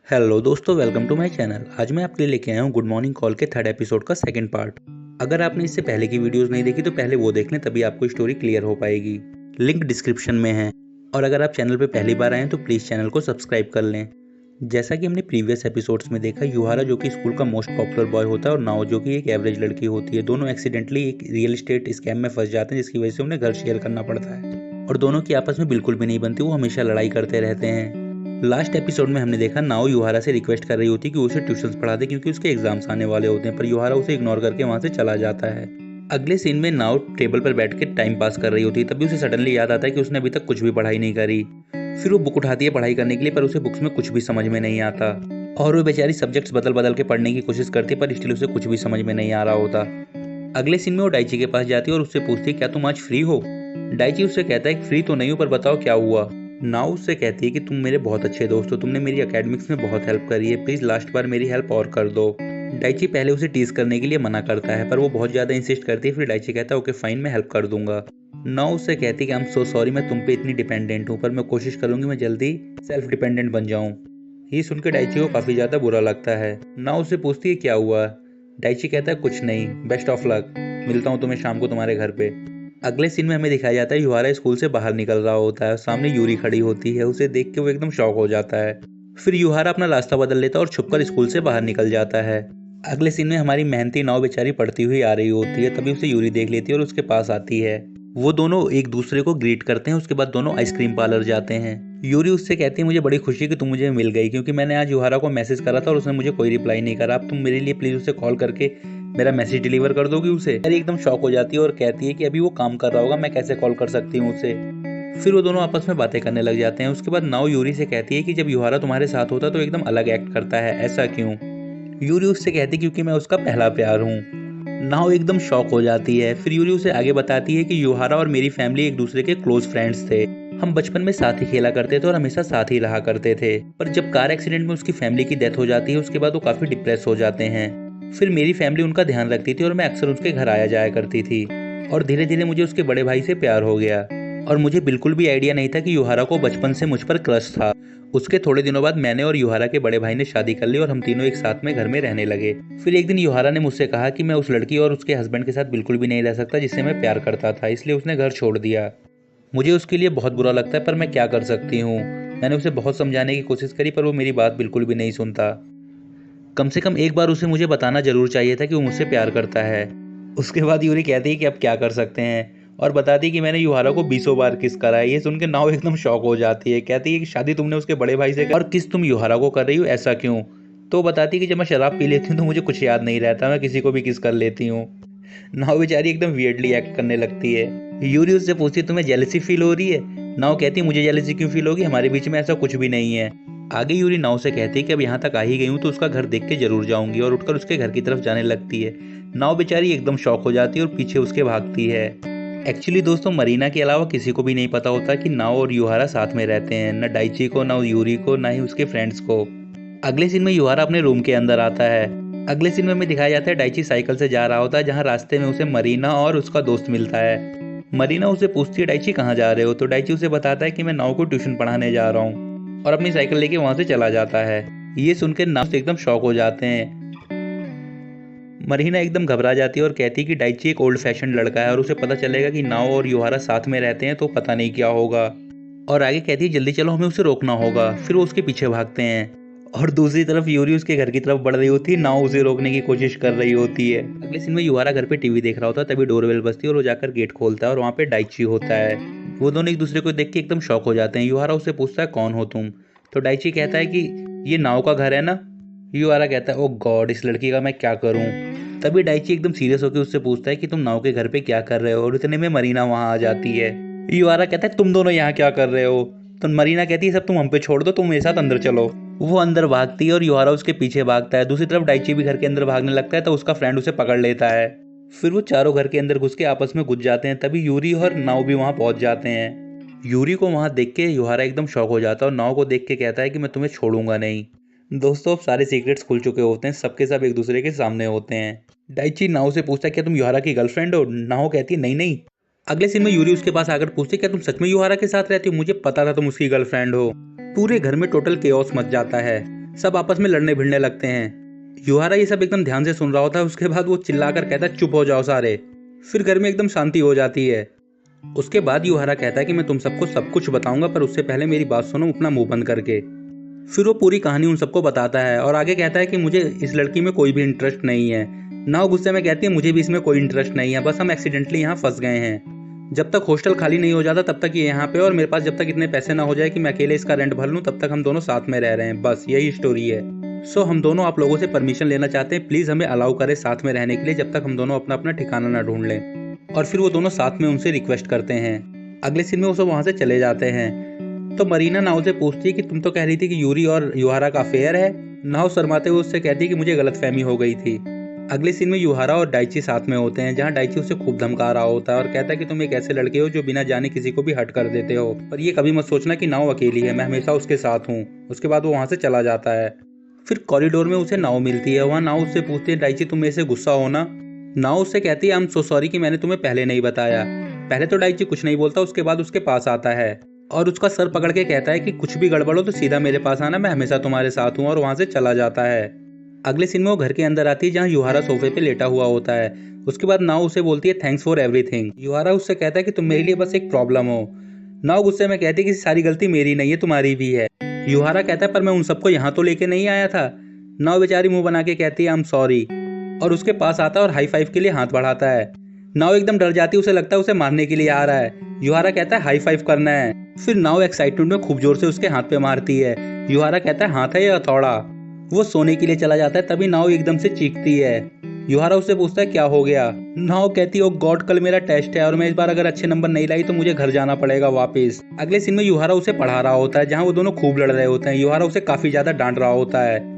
Hello दोस्तों, welcome to my channel. आज मैं आपके लिए लेके आया हूँ गुड मॉर्निंग कॉल के थर्ड एपिसोड का सेकंड पार्ट। अगर आपने इससे पहले की वीडियोस नहीं देखी तो पहले वो देख लें, तभी आपको स्टोरी क्लियर हो पाएगी। लिंक डिस्क्रिप्शन में है। और अगर आप चैनल पे पहली बार आए हैं तो प्लीज़ चैनल को सब्सक्राइब कर लें। जैसा कि हमने प्रीवियस एपिसोड्स में देखा, युहारा जो कि स्कूल का मोस्ट पॉपुलर बॉय होता है और नाओ जो कि एक एवरेज लड़की होती है, दोनों एक्सीडेंटली एक रियल एस्टेट स्कैम में फंस जाते हैं, जिसकी वजह से उन्हें घर शेयर करना पड़ता है और दोनों की आपस में बिल्कुल भी नहीं बनती। वो हमेशा लड़ाई करते रहते हैं। लास्ट एपिसोड में हमने देखा नाओ युहारा से रिक्वेस्ट कर रही होती है कि उसे ट्यूशंस पढ़ा दे क्योंकि उसके एग्जाम्स आने वाले होते हैं, पर युहारा उसे इग्नोर करके वहां से चला जाता है। अगले सीन में नाओ टेबल पर बैठ के टाइम पास कर रही होती है, तभी उसे सडनली याद आता है कि उसने अभी तक कुछ भी पढ़ाई नहीं करी। फिर वो बुक उठाती है पढ़ाई करने के लिए, पर उसे बुक्स में कुछ भी समझ में नहीं आता और वो बेचारी सब्जेक्ट्स बदल बदल के पढ़ने की कोशिश करती है, पर स्टिल उसे कुछ भी समझ में नहीं आ रहा होता। अगले सीन में वो डाइची के पास जाती है और उससे पूछती है, क्या तुम आज फ्री हो? डाइची उससे कहता है, फ्री तो नहीं हूँ, पर बताओ क्या हुआ। नाउ उससे कहती है कि तुम मेरे बहुत अच्छे दोस्त हो, तुमने मेरी एकेडमिक्स में बहुत हेल्प करी है, प्लीज लास्ट बार मेरी हेल्प और कर दो। डाइची पहले उसे टीज करने के लिए मना करता है, पर वो बहुत ज्यादा इंसिस्ट करती है। फिर डाइची कहता है, ओके फाइन, मैं हेल्प कर दूंगा। नाउ उससे कहती है कि आई एम सो सॉरी, मैं तुम पे इतनी डिपेंडेंट हूँ, पर मैं कोशिश करूंगी मैं जल्दी सेल्फ डिपेंडेंट बन जाऊँ। ये सुन के डाइची को काफी ज्यादा बुरा लगता है। नाउ उससे पूछती है क्या हुआ। डाइची कहता है कुछ नहीं, बेस्ट ऑफ लक, मिलता हूँ तुम्हें शाम को तुम्हारे घर पे। अगले सीन में हमें दिखाया जाता है युहारा स्कूल से बाहर निकल रहा होता है, सामने यूरी खड़ी होती है। उसे देख के वो एकदम शॉक हो जाता है। फिर युहारा अपना रास्ता बदल लेता है और छुपकर स्कूल से बाहर निकल जाता है। अगले सीन में हमारी मेहनती नाव बेचारी पढ़ती हुई आ रही होती है, तभी उसे यूरी देख लेती है और उसके पास आती है। वो दोनों एक दूसरे को ग्रीट करते हैं। उसके बाद दोनों आइसक्रीम पार्लर जाते हैं। यूरी उससे कहती है, मुझे बड़ी खुशी कि तुम मुझे मिल गई, क्योंकि मैंने आज युहारा को मैसेज करा था और उसने मुझे कोई रिप्लाई नहीं करा। अब तुम मेरे लिए प्लीज उसे कॉल करके मेरा मैसेज डिलीवर कर दोगी उसे। अरे एकदम शॉक हो जाती है और कहती है कि अभी वो काम कर रहा होगा, मैं कैसे कॉल कर सकती हूँ उसे। फिर वो दोनों आपस में बातें करने लग जाते हैं। उसके बाद नाव यूरी से कहती है कि जब युहारा तुम्हारे साथ होता तो एकदम अलग एक्ट करता है, ऐसा क्यों? यूरी उससे कहती है क्योंकि मैं उसका पहला प्यार हूँ। नाव एकदम शॉक हो जाती है। फिर यूरी उसे आगे बताती है कि युहारा और मेरी फैमिली एक दूसरे के क्लोज फ्रेंड्स थे। हम बचपन में साथ ही खेला करते थे और हमेशा साथ ही रहा करते थे, पर जब कार एक्सीडेंट में उसकी फैमिली की डेथ हो जाती है उसके बाद वो काफी डिप्रेस हो जाते हैं। फिर मेरी फैमिली उनका ध्यान रखती थी और मैं अक्सर उसके घर आया जाया करती थी, और धीरे धीरे मुझे उसके बड़े भाई से प्यार हो गया। और मुझे बिल्कुल भी आइडिया नहीं था कि युहारा को बचपन से मुझ पर क्रश था। उसके थोड़े दिनों बाद मैंने और युहारा के बड़े भाई ने शादी कर ली और हम तीनों एक साथ में घर में रहने लगे। फिर एक दिन युहारा ने मुझसे कहा कि मैं उस लड़की और उसके हस्बैंड के साथ बिल्कुल भी नहीं रह सकता जिससे मैं प्यार करता था, इसलिए उसने घर छोड़ दिया। मुझे उसके लिए बहुत बुरा लगता है, पर मैं क्या कर सकती हूँ। मैंने उसे बहुत समझाने की कोशिश करी, पर वो मेरी बात बिल्कुल भी नहीं सुनता। कम से कम एक बार उसे मुझे बताना जरूर चाहिए था कि वो मुझसे प्यार करता है। उसके बाद यूरी कहती है कि अब क्या कर सकते हैं, और बताती है कि मैंने युहारा को 20 बार किस करा है। ये सुन के नाव एकदम शॉक हो जाती है। कहती है कि शादी तुमने उसके बड़े भाई से और किस तुम युहारा को कर रही हो, ऐसा क्यों? तो बताती है कि जब मैं शराब पी लेती हूँ तो मुझे कुछ याद नहीं रहता, मैं किसी को भी किस कर लेती हूँ। नाव बेचारी एकदम वियर्डली एक्ट करने लगती है। यूरी उससे पूछती है, तुम्हें जेलसी फील हो रही है? नाव कहती है, मुझे जेलसी क्यों फील होगी, हमारे बीच में ऐसा कुछ भी नहीं है। आगे यूरी नाव से कहती है कि अब यहाँ तक आ ही गई हूँ तो उसका घर देख के जरूर जाऊंगी, और उठकर उसके घर की तरफ जाने लगती है। नाव बेचारी एकदम शॉक हो जाती है और पीछे उसके भागती है। एक्चुअली दोस्तों, मरीना के अलावा किसी को भी नहीं पता होता कि नाव और युहारा साथ में रहते हैं, न डाइची को, न यूरी को, न ही उसके फ्रेंड्स को। अगले सीन में युहारा अपने रूम के अंदर आता है। अगले सीन में हमें दिखाया जाता है डाइची साइकिल से जा रहा होता है, जहाँ रास्ते में उसे मरीना और उसका दोस्त मिलता है। मरीना उसे पूछती है, डाइची कहाँ जा रहे हो? तो डाइची उसे बताता है कि मैं नाव को ट्यूशन पढ़ाने जा रहा हूँ, और अपनी साइकिल लेके वहां से चला जाता है। ये सुनकर नाव से एकदम शॉक हो जाते हैं। मरीना एकदम घबरा जाती है और कहती है कि डाइची एक ओल्ड फैशन लड़का है और उसे पता चलेगा कि नाव और युहारा साथ में रहते हैं तो पता नहीं क्या होगा। और आगे कहती है, जल्दी चलो, हमें उसे रोकना होगा। फिर वो उसके पीछे भागते हैं। और दूसरी तरफ यूरी उसके घर की तरफ बढ़ रही होती है, नाव उसे रोकने की कोशिश कर रही होती है। अगले सीन में युहारा घर पे टीवी देख रहा होता है, तभी डोरबेल बजती है और वो जाकर गेट खोलता है और वहाँ पे डाइची होता है। वो दोनों एक दूसरे को देख के एकदम शॉक हो जाते हैं। युहारा उससे पूछता है, कौन हो तुम? तो डाइची कहता है कि ये नाव का घर है ना। युहारा कहता है, ओ गॉड, इस लड़की का मैं क्या करूं? तभी डाइची एकदम सीरियस होकर उससे पूछता है कि तुम नाव के घर पे क्या कर रहे हो, और इतने में मरीना वहां आ जाती है। युहारा कहता है, तुम दोनों यहाँ क्या कर रहे हो? तो मरीना कहती है, सब तुम हम पे छोड़ दो, तुम मेरे साथ अंदर चलो। वो अंदर भागती है और युहारा उसके पीछे भागता है। दूसरी तरफ डाइची भी घर के अंदर भागने लगता है, तो उसका फ्रेंड उसे पकड़ लेता है। फिर वो चारों घर के अंदर घुस के आपस में घुस जाते हैं। तभी यूरी और नाव भी वहां पहुंच जाते हैं। यूरी को वहां देख के युहारा एकदम शॉक हो जाता है और नाव को देख के कहता है कि मैं तुम्हें छोड़ूंगा नहीं। दोस्तों, अब सारे सीक्रेट्स खुल चुके होते हैं, सबके सब एक दूसरे के सामने होते हैं। डाइची नाव से पूछता है, क्या तुम युहारा की गर्लफ्रेंड हो? नाव कहती है, नहीं नहीं। अगले सीन में यूरी उसके पास आकर पूछती है, क्या तुम सच में युहारा के साथ रहती हो? मुझे पता था तुम उसकी गर्लफ्रेंड हो। पूरे घर में टोटल केओस मच जाता है। सब आपस में लड़ने भिड़ने लगते हैं। युहारा ये सब एकदम ध्यान से सुन रहा होता है। उसके बाद वो चिल्लाकर कहता है चुप हो जाओ सारे। फिर घर में एकदम शांति हो जाती है। उसके बाद युहारा कहता है कि मैं तुम सबको सब कुछ बताऊंगा, पर उससे पहले मेरी बात सुनो अपना मुंह बंद करके। फिर वो पूरी कहानी उन सबको बताता है और आगे कहता है कि मुझे इस लड़की में कोई भी इंटरेस्ट नहीं है। नाव गुस्से में कहती है मुझे भी इसमें कोई इंटरेस्ट नहीं है, बस हम एक्सीडेंटली यहाँ फंस गए हैं। जब तक हॉस्टल खाली नहीं हो जाता तब तक ये यहाँ पे, और मेरे पास जब तक इतने पैसे ना हो जाए कि मैं अकेले इसका रेंट भर लूँ, तब तक हम दोनों साथ में रह रहे हैं। बस यही स्टोरी है। सो हम दोनों आप लोगों से परमिशन लेना चाहते हैं, प्लीज़ हमें अलाउ करें साथ में रहने के लिए, जब तक हम दोनों अपना अपना ठिकाना ना ढूंढ लें। और फिर वो दोनों साथ में उनसे रिक्वेस्ट करते हैं। अगले सीन में वो सब वहाँ से चले जाते हैं। तो मरीना नाव से पूछती है कि तुम तो कह रही थी कि यूरी और युहारा का अफेयर है। नाव शर्माते हुए उससे कहती है कि मुझे गलतफहमी हो गई थी। अगले सीन में युहारा और डाइची साथ में होते हैं, जहाँ डाइची उसे खूब धमका रहा होता है और कहता है कि तुम एक ऐसे लड़के हो जो बिना जाने किसी को भी हर्ट कर देते हो, पर ये कभी मत सोचना कि नाव अकेली है, मैं हमेशा उसके साथ हूँ। उसके बाद वो वहाँ से चला जाता है। फिर कॉरिडोर में उसे नाव मिलती है। वहाँ नाव उससे पूछती है डाइची तुम मेरे से गुस्सा हो ना। नाव उससे कहती है आई एम सो सॉरी कि मैंने तुम्हें पहले नहीं बताया। पहले तो डाइची कुछ नहीं बोलता, उसके बाद उसके पास आता है और उसका सर पकड़ के कहता है कि कुछ भी गड़बड़ हो तो सीधा मेरे पास आना, मैं हमेशा तुम्हारे साथ हूँ, और वहाँ से चला जाता है। अगले सीन में वो घर के अंदर आती है, जहाँ युहारा सोफे पे लेटा हुआ होता है। उसके बाद नाव उसे बोलती है थैंक्स फॉर एवरीथिंग। युहारा उससे कहता है कि तुम मेरे लिए बस एक प्रॉब्लम हो। नाव गुस्से में कहती है कि सारी गलती मेरी नहीं है, तुम्हारी भी है। युहारा कहता है पर मैं उन सबको यहाँ तो लेके नहीं आया था। नाव बेचारी मुंह बना के कहती है आई एम सॉरी, और उसके पास आता है और हाई फाइव के लिए हाथ बढ़ाता है। नाव एकदम डर जाती है, उसे लगता है उसे मारने के लिए आ रहा है। युहारा कहता है हाई फाइव करना है। फिर नाव एक्साइटमेंट में खूब जोर से उसके हाथ पे मारती है। युहारा कहता है हाथ है या हथौड़ा। वो सोने के लिए चला जाता है, तभी नाव एकदम से चीखती है। युहारा उससे पूछता है क्या हो गया। नाव कहती है ओ गॉड कल मेरा टेस्ट है और मैं इस बार अगर अच्छे नंबर नहीं लाई तो मुझे घर जाना पड़ेगा वापस। अगले सीन में युहारा उसे पढ़ा रहा होता है, जहाँ वो दोनों खूब लड़ रहे होते हैं। युहारा उसे काफी ज्यादा डांट रहा होता है।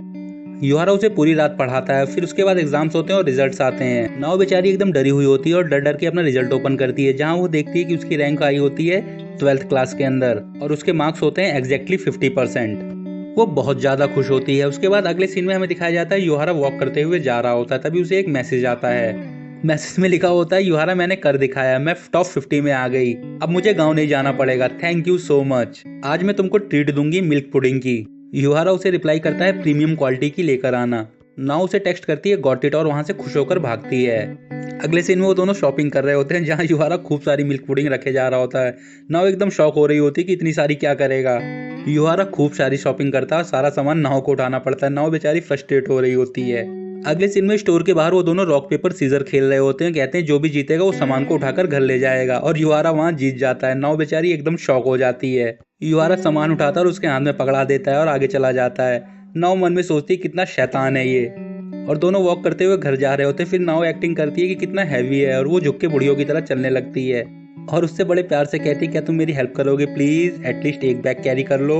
युहारा उसे पूरी रात पढ़ाता है। फिर उसके बाद एग्जाम्स होते हैं और रिजल्ट्स आते हैं। नाव बेचारी एकदम डरी हुई होती है और डर डर के अपना रिजल्ट ओपन करती है, जहाँ वो देखती है कि उसकी रैंक आई होती है 12th क्लास के अंदर और उसके मार्क्स होते हैं एग्जैक्टली 50%। वो बहुत ज्यादा खुश होती है। उसके बाद अगले सीन में हमें दिखाया जाता है युहारा वॉक करते हुए जा रहा होता है, तभी उसे एक मैसेज आता है। मैसेज में लिखा होता है युहारा मैंने कर दिखाया, मैं टॉप 50 में आ गई, अब मुझे गाँव नहीं जाना पड़ेगा, थैंक यू सो मच, आज मैं तुमको ट्रीट दूंगी मिल्क पुडिंग की। युहारा उसे रिप्लाई करता है प्रीमियम क्वालिटी की लेकर आना। नाव उसे टेक्स्ट करती है गॉट इट और वहां से खुश होकर भागती है। अगले सीन में वो दोनों शॉपिंग कर रहे होते हैं, जहाँ युहारा खूब सारी मिल्क पुडिंग रखे जा रहा होता है। नाव एकदम शॉक हो रही होती है कि इतनी सारी क्या करेगा। युहारा खूब सारी शॉपिंग करता है, सारा सामान नाव को उठाना पड़ता है। नाव बेचारी फ्रस्ट्रेट हो रही होती है। अगले सीन में स्टोर के बाहर वो दोनों रॉक पेपर सीजर खेल रहे होते हैं। कहते हैं जो भी जीतेगा वो सामान को उठाकर घर ले जाएगा, और युहारा वहां जीत जाता है। नाव बेचारी एकदम शॉक हो जाती है। युहारा सामान उठाता है और उसके हाथ में पकड़ा देता है और आगे चला जाता है। नाव मन में सोचती है कितना शैतान है ये, और दोनों वॉक करते हुए घर जा रहे होते हैं। फिर नाव एक्टिंग करती है कि कितना हैवी है और वो झुक के बुढ़ियों की तरह चलने लगती है और उससे बड़े प्यार से कहती है क्या तुम मेरी हेल्प करोगे प्लीज, एटलीस्ट एक बैग कैरी कर लो।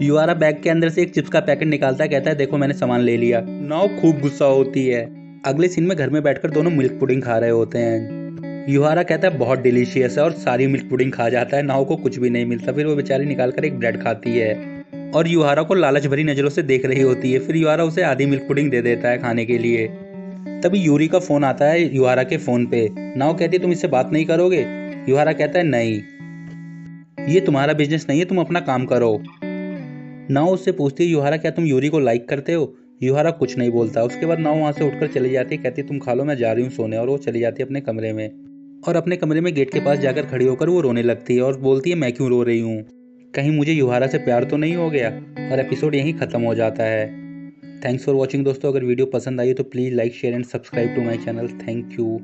युहारा बैग के अंदर से एक चिप्स का पैकेट निकालता है, कहता है देखो मैंने सामान ले लिया। नाव खूब गुस्सा होती है। अगले सीन में घर में बैठकर दोनों मिल्क पुडिंग खा रहे होते हैं। युहारा कहता है बहुत डिलीशियस है और सारी मिल्क पुडिंग खा जाता है। नाव को कुछ भी नहीं मिलता। फिर वो बेचारी निकालकर एक ब्रेड खाती है और युहारा को लालच भरी नजरों से देख रही होती है। फिर युहारा उसे आधी मिल्क पुडिंग दे देता है खाने के लिए। तभी यूरी का फोन आता है युहारा के फोन पे। नाव कहती है तुम इससे बात नहीं करोगे। युहारा कहता है नहीं, ये तुम्हारा बिजनेस नहीं है, तुम अपना काम करो। नाव उससे पूछती है युहारा क्या तुम यूरी को लाइक करते हो। युहारा कुछ नहीं बोलता। उसके बाद नाव वहां से उठकर चली जाती है, कहती तुम खा लो मैं जा रही हूँ सोने, और वो चली जाती है अपने कमरे में। और अपने कमरे में गेट के पास जाकर खड़ी होकर वो रोने लगती है और बोलती है मैं क्यों रो रही हूँ, कहीं मुझे युहारा से प्यार तो नहीं हो गया। और एपिसोड यहीं खत्म हो जाता है। थैंक्स फॉर वॉचिंग दोस्तों। अगर वीडियो पसंद आई तो please like share and subscribe to my channel. Thank you.